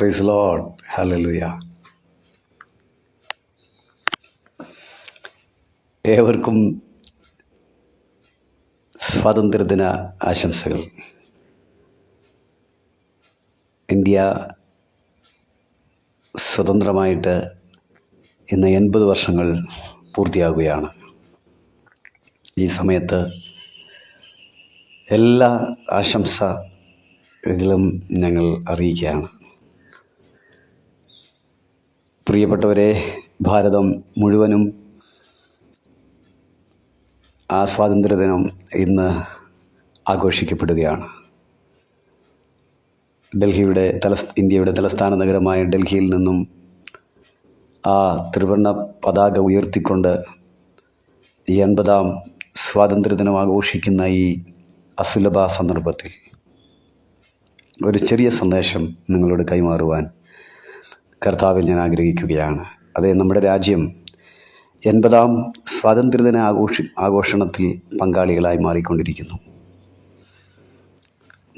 Praise Lord. Hallelujah. ഏവർക്കും സ്വാതന്ത്ര്യദിന ആശംസകൾ. ഇന്ത്യ സ്വതന്ത്രമായിട്ട് ഇന്ന് 80 വർഷങ്ങൾ പൂർത്തിയാകുകയാണ്. ഈ സമയത്ത് എല്ലാ ആശംസകളും ഞങ്ങൾ അറിയിക്കുകയാണ്. പ്രിയപ്പെട്ടവരെ, ഭാരതം മുഴുവനും ആ സ്വാതന്ത്ര്യദിനം ഇന്ന് ആഘോഷിക്കപ്പെടുകയാണ്. ഇന്ത്യയുടെ തലസ്ഥാന നഗരമായ ഡൽഹിയിൽ നിന്നും ആ ത്രിവർണ്ണ പതാക ഉയർത്തിക്കൊണ്ട് ഈ 80-ാം സ്വാതന്ത്ര്യദിനം ആഘോഷിക്കുന്ന ഈ അസുലഭ സന്ദർഭത്തിൽ ഒരു ചെറിയ സന്ദേശം നിങ്ങളോട് കൈമാറുവാൻ കർത്താവിൽ ഞാൻ ആഗ്രഹിക്കുകയാണ്. അതേ, നമ്മുടെ രാജ്യം 80-ാം സ്വാതന്ത്ര്യദിന ആഘോഷണത്തിൽ പങ്കാളികളായി മാറിക്കൊണ്ടിരിക്കുന്നു.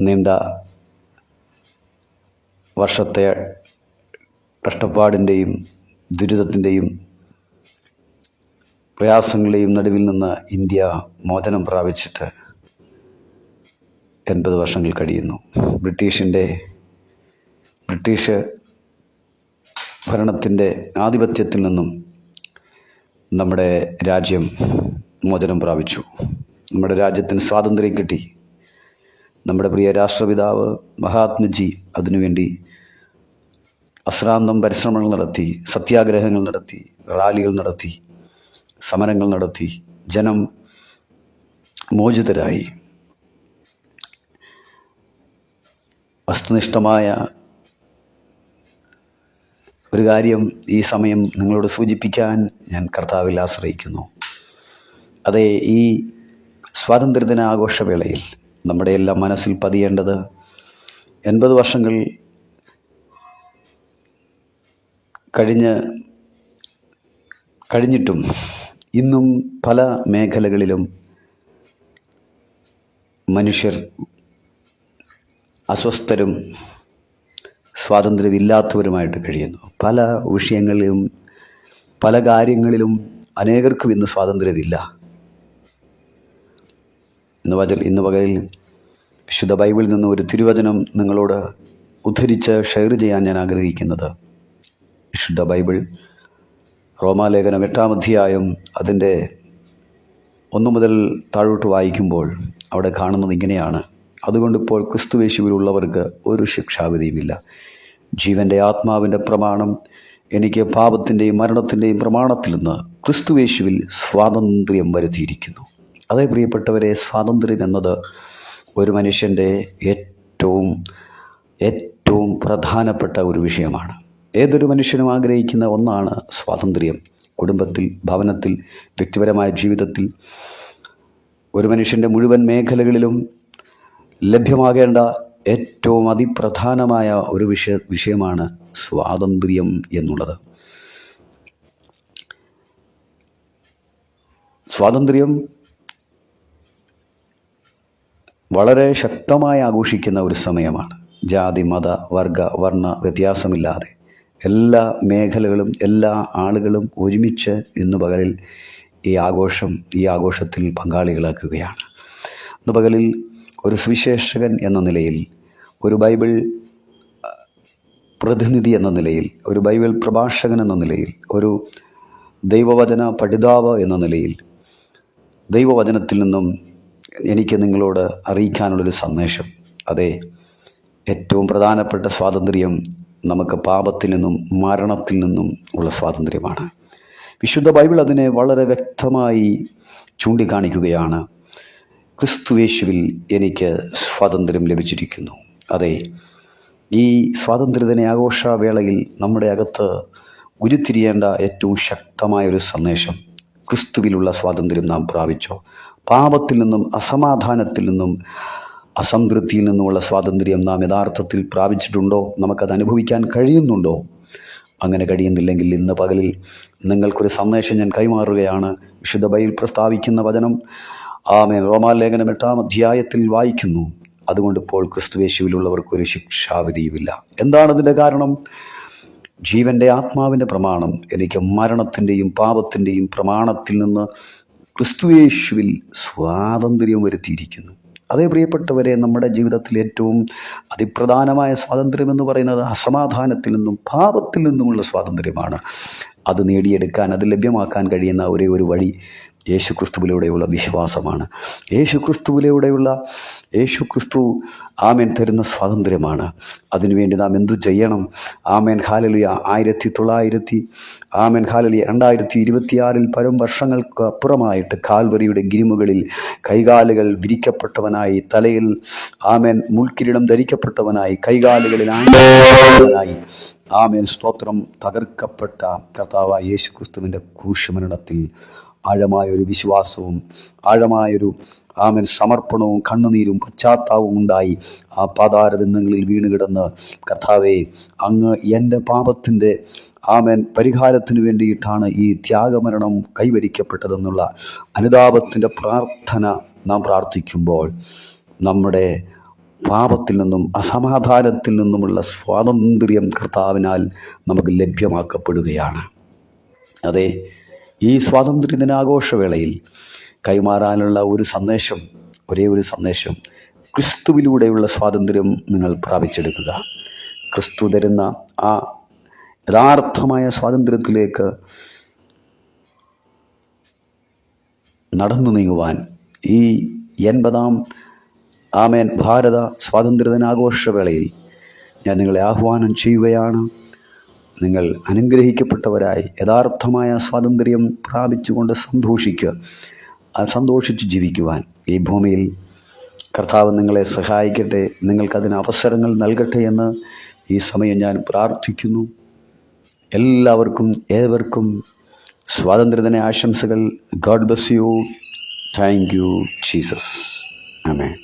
നീണ്ട വർഷത്തെ കഷ്ടപ്പാടിൻ്റെയും ദുരിതത്തിൻ്റെയും പ്രയാസങ്ങളുടെയും നടുവിൽ നിന്ന് ഇന്ത്യ മോചനം പ്രാപിച്ചിട്ട് 80 വർഷങ്ങൾ കഴിയുന്നു. ബ്രിട്ടീഷ് ഭരണത്തിൻ്റെ ആധിപത്യത്തിൽ നിന്നും നമ്മുടെ രാജ്യം മോചനം പ്രാപിച്ചു. നമ്മുടെ രാജ്യത്തിന് സ്വാതന്ത്ര്യം കിട്ടി. നമ്മുടെ പ്രിയ രാഷ്ട്രപിതാവ് മഹാത്മജി അതിനുവേണ്ടി അശ്രാന്തം പരിശ്രമങ്ങൾ നടത്തി, സത്യാഗ്രഹങ്ങൾ നടത്തി, റാലികൾ നടത്തി, സമരങ്ങൾ നടത്തി. ജനം മോചിതരായി. വസ്തുനിഷ്ഠമായ ഒരു കാര്യം ഈ സമയം നിങ്ങളോട് സൂചിപ്പിക്കാൻ ഞാൻ കർത്താവിൽ ആശ്രയിക്കുന്നു. അതേ, ഈ സ്വാതന്ത്ര്യദിന ആഘോഷവേളയിൽ നമ്മുടെ എല്ലാം മനസ്സിൽ പതിയേണ്ടത് 80 വർഷങ്ങൾ കഴിഞ്ഞിട്ടും ഇന്നും പല മേഖലകളിലും മനുഷ്യർ അസ്വസ്ഥരും സ്വാതന്ത്ര്യമില്ലാത്തവരുമായിട്ട് കഴിയുന്നു. പല വിഷയങ്ങളിലും പല കാര്യങ്ങളിലും അനേകർക്കും ഇന്ന് സ്വാതന്ത്ര്യമില്ല. ഇന്ന് പകലിൽ വിശുദ്ധ ബൈബിളിൽ നിന്ന് ഒരു തിരുവചനം നിങ്ങളോട് ഉദ്ധരിച്ച് ഷെയർ ചെയ്യാൻ ഞാൻ ആഗ്രഹിക്കുന്നത്, വിശുദ്ധ ബൈബിൾ റോമാലേഖനം 8-ാം അധ്യായം അതിൻ്റെ 1 മുതൽ താഴോട്ട് വായിക്കുമ്പോൾ അവിടെ കാണുന്നത് ഇങ്ങനെയാണ്: അതുകൊണ്ട് ഇപ്പോൾ ക്രിസ്തുയേശുവിലുള്ളവർക്ക് ഒരു ശിക്ഷാവിധിയുമില്ല. ജീവൻ്റെ ആത്മാവിൻ്റെ പ്രമാണം എനിക്ക് പാപത്തിൻ്റെയും മരണത്തിൻ്റെയും പ്രമാണത്തിൽ നിന്ന് ക്രിസ്തുയേശുവിൽ സ്വാതന്ത്ര്യം വരുത്തിയിരിക്കുന്നു. അതേ പ്രിയപ്പെട്ടവരെ, സ്വാതന്ത്ര്യം എന്നത് ഒരു മനുഷ്യൻ്റെ ഏറ്റവും പ്രധാനപ്പെട്ട ഒരു വിഷയമാണ്. ഏതൊരു മനുഷ്യനും ആഗ്രഹിക്കുന്ന ഒന്നാണ് സ്വാതന്ത്ര്യം. കുടുംബത്തിൽ, ഭവനത്തിൽ, വ്യക്തിപരമായ ജീവിതത്തിൽ, ഒരു മനുഷ്യൻ്റെ മുഴുവൻ മേഖലകളിലും ലഭ്യമാകേണ്ട ഏറ്റവും അതിപ്രധാനമായ ഒരു വിഷയമാണ് സ്വാതന്ത്ര്യം എന്നുള്ളത്. സ്വാതന്ത്ര്യം വളരെ ശക്തമായി ആഘോഷിക്കുന്ന ഒരു സമയമാണ്. ജാതി, മത, വർഗ, വർണ്ണ വ്യത്യാസമില്ലാതെ എല്ലാ മേഖലകളും എല്ലാ ആളുകളും ഒരുമിച്ച് ഇന്ന് പകലിൽ ഈ ആഘോഷത്തിൽ പങ്കാളികളാക്കുകയാണ്. ഇന്ന് പകലിൽ ഒരു സുവിശേഷകൻ എന്ന നിലയിൽ, ഒരു ബൈബിൾ പ്രതിനിധി എന്ന നിലയിൽ, ഒരു ബൈബിൾ പ്രഭാഷകൻ എന്ന നിലയിൽ, ഒരു ദൈവവചന പഠിതാവ് എന്ന നിലയിൽ, ദൈവവചനത്തിൽ നിന്നും എനിക്ക് നിങ്ങളോട് അറിയിക്കാനുള്ളൊരു സന്ദേശം, അതെ, ഏറ്റവും പ്രധാനപ്പെട്ട സ്വാതന്ത്ര്യം നമുക്ക് പാപത്തിൽ നിന്നും മരണത്തിൽ നിന്നും ഉള്ള സ്വാതന്ത്ര്യമാണ്. വിശുദ്ധ ബൈബിൾ അതിനെ വളരെ വ്യക്തമായി ചൂണ്ടിക്കാണിക്കുകയാണ്. ക്രിസ്തുയേശുവിൽ എനിക്ക് സ്വാതന്ത്ര്യം ലഭിച്ചിരിക്കുന്നു. അതെ, ഈ സ്വാതന്ത്ര്യദിന ആഘോഷവേളയിൽ നമ്മുടെ അകത്ത് ഉരുത്തിരിയേണ്ട ഏറ്റവും ശക്തമായൊരു സന്ദേശം, ക്രിസ്തുവിലുള്ള സ്വാതന്ത്ര്യം നാം പ്രാപിച്ചോ? പാപത്തിൽ നിന്നും, അസമാധാനത്തിൽ നിന്നും, അസംതൃപ്തിയിൽ നിന്നുമുള്ള സ്വാതന്ത്ര്യം നാം യഥാർത്ഥത്തിൽ പ്രാപിച്ചിട്ടുണ്ടോ? നമുക്കത് അനുഭവിക്കാൻ കഴിയുന്നുണ്ടോ? അങ്ങനെ കഴിയുന്നില്ലെങ്കിൽ ഇന്ന് പകലിൽ നിങ്ങൾക്കൊരു സന്ദേശം ഞാൻ കൈമാറുകയാണ്. വിശുദ്ധ ബൈബിൾ പ്രസ്താവിക്കുന്ന വചനം, റോമാലേഖനം 8-ാം അധ്യായത്തിൽ വായിക്കുന്നു. അതുകൊണ്ട് ഇപ്പോൾ ക്രിസ്തുയേശുവിലുള്ളവർക്ക് ഒരു ശിക്ഷാവിധിയുമില്ല. എന്താണതിൻ്റെ കാരണം? ജീവൻ്റെ ആത്മാവിൻ്റെ പ്രമാണം എനിക്ക് മരണത്തിൻ്റെയും പാപത്തിൻ്റെയും പ്രമാണത്തിൽ നിന്ന് ക്രിസ്തുയേശുവിൽ സ്വാതന്ത്ര്യം വരുത്തിയിരിക്കുന്നു. അതേ പ്രിയപ്പെട്ടവരെ, നമ്മുടെ ജീവിതത്തിൽ ഏറ്റവും അതിപ്രധാനമായ സ്വാതന്ത്ര്യം എന്ന് പറയുന്നത് അസമാധാനത്തിൽ നിന്നും പാപത്തിൽ നിന്നുമുള്ള സ്വാതന്ത്ര്യമാണ്. അത് നേടിയെടുക്കാൻ, അത് ലഭ്യമാക്കാൻ കഴിയുന്ന ഒരേ ഒരു വഴി യേശുക്രിസ്തുവിലൂടെയുള്ള വിശ്വാസമാണ്. യേശുക്രിസ്തു ആമേൻ തരുന്ന സ്വാതന്ത്ര്യമാണ്. അതിനുവേണ്ടി നാം എന്തു ചെയ്യണം? ആമേൻ ഹാലലുയ 2026 പരം വർഷങ്ങൾക്ക് അപ്പുറമായിട്ട് കാൽവരിയുടെ ഗിരിമുകളിൽ കൈകാലുകൾ വിരിക്കപ്പെട്ടവനായി, തലയിൽ ആമേൻ മുൾക്കിരീടം ധരിക്കപ്പെട്ടവനായി, കൈകാലുകളിൽ ആയി ആമേൻ സ്തോത്രം തകർക്കപ്പെട്ട കർത്താവായ യേശുക്രിസ്തുവിൻ്റെ ക്രൂശുമരണത്തിൽ ആഴമായൊരു വിശ്വാസവും ആഴമായൊരു ആമേൻ സമർപ്പണവും കണ്ണുനീരും പശ്ചാത്താപവും ഉണ്ടായി ആ പാതാരബിന്ദങ്ങളിൽ വീണുകിടന്ന്, കർത്താവേ, അങ്ങ് എൻ്റെ പാപത്തിൻ്റെ ആമേൻ പരിഹാരത്തിന് വേണ്ടിയിട്ടാണ് ഈ ത്യാഗമരണം കൈവരിക്കപ്പെട്ടതെന്നുള്ള അനുതാപത്തിൻ്റെ പ്രാർത്ഥന നാം പ്രാർത്ഥിക്കുമ്പോൾ നമ്മുടെ പാപത്തിൽ നിന്നും അസമാധാനത്തിൽ നിന്നുമുള്ള സ്വാതന്ത്ര്യം കർത്താവിനാൽ നമുക്ക് ലഭ്യമാക്കപ്പെടുകയാണ്. അതെ, ഈ സ്വാതന്ത്ര്യ ദിനാഘോഷവേളയിൽ കൈമാറാനുള്ള ഒരേ ഒരു സന്ദേശം, ക്രിസ്തുവിലൂടെയുള്ള സ്വാതന്ത്ര്യം നിങ്ങൾ പ്രാപിച്ചെടുക്കുക. ക്രിസ്തു തരുന്ന ആ യഥാർത്ഥമായ സ്വാതന്ത്ര്യത്തിലേക്ക് നടന്നു നീങ്ങുവാൻ ഈ 80-ാം ആമേൻ ഭാരത സ്വാതന്ത്ര്യദിനാഘോഷവേളയിൽ ഞാൻ നിങ്ങളെ ആഹ്വാനം ചെയ്യുകയാണ്. നിങ്ങൾ അനുഗ്രഹിക്കപ്പെട്ടവരായി യഥാർത്ഥമായ സ്വാതന്ത്ര്യം പ്രാപിച്ചുകൊണ്ട് സന്തോഷിച്ച് ജീവിക്കുവാൻ ഈ ഭൂമിയിൽ കർത്താവ് നിങ്ങളെ സഹായിക്കട്ടെ, നിങ്ങൾക്കതിന് അവസരങ്ങൾ നൽകട്ടെ എന്ന് ഈ സമയം ഞാൻ പ്രാർത്ഥിക്കുന്നു. ഏവർക്കും സ്വാതന്ത്ര്യദിന ആശംസകൾ. God bless you. Thank you Jesus. Amen.